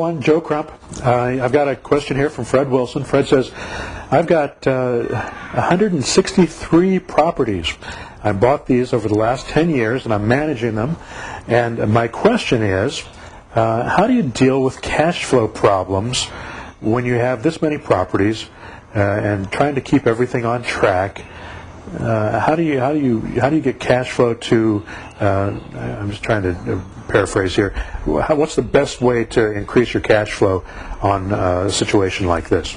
everyone. Joe Crump. I've got a question here from Fred Wilson. Fred says, I've got 163 properties. I bought these over the last 10 years, and I'm managing them. And my question is, how do you deal with cash flow problems when you have this many properties and trying to keep everything on track? How do you get cash flow to? I'm just trying to paraphrase here. What's the best way to increase your cash flow on a situation like this?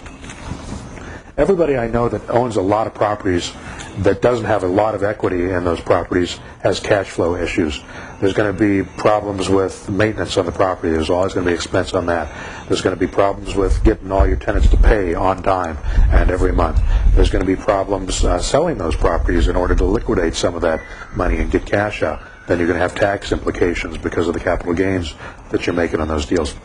Everybody I know that owns a lot of properties that doesn't have a lot of equity in those properties has cash flow issues. There's going to be problems with maintenance on the property. There's always going to be expense on that. There's going to be problems with getting all your tenants to pay on time and every month. There's going to be problems selling those properties in order to liquidate some of that money and get cash out. Then you're going to have tax implications because of the capital gains that you're making on those deals.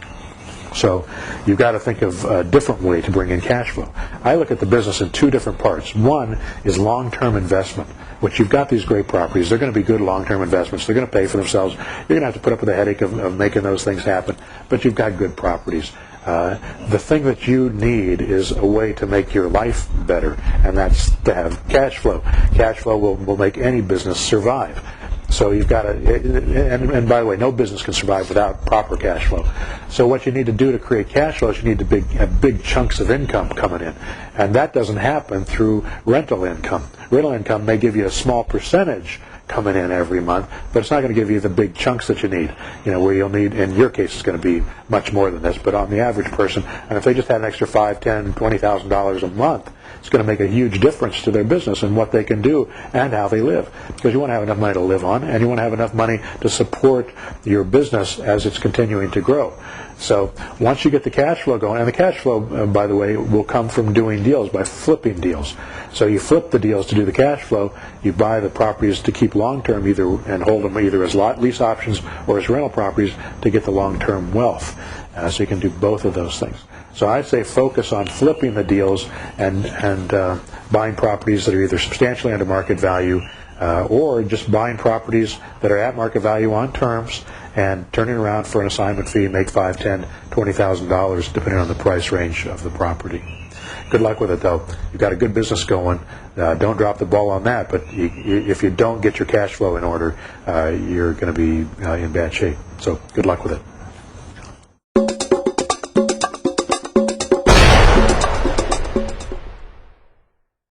So you've got to think of a different way to bring in cash flow. I look at the business in two different parts. One is long-term investment, which you've got these great properties. They're going to be good long-term investments. They're going to pay for themselves. You're going to have to put up with the headache of making those things happen, but you've got good properties. The thing that you need is a way to make your life better, and that's to have cash flow. Cash flow will make any business survive. So you've got to, and by the way, no business can survive without proper cash flow. So what you need to do to create cash flow is you need to have big chunks of income coming in. And that doesn't happen through rental income. Rental income may give you a small percentage coming in every month, but it's not going to give you the big chunks that you need. Where you'll need, in your case, it's going to be much more than this, but on the average person, and if they just had an extra $5,000, $10,000, $20,000 a month, it's going to make a huge difference to their business and what they can do and how they live. Because you want to have enough money to live on, and you want to have enough money to support your business as it's continuing to grow. So once you get the cash flow going, and the cash flow, by the way, will come from doing deals, by flipping deals. So you flip the deals to do the cash flow. You buy the properties to keep long-term and hold them either as lease options or as rental properties to get the long-term wealth. So you can do both of those things. So I'd say focus on flipping the deals and buying properties that are either substantially under market value or just buying properties that are at market value on terms and turning around for an assignment fee, make $5,000, $10,000, $20,000 depending on the price range of the property. Good luck with it, though. You've got a good business going. Don't drop the ball on that, but if you don't get your cash flow in order, you're going to be in bad shape. So good luck with it.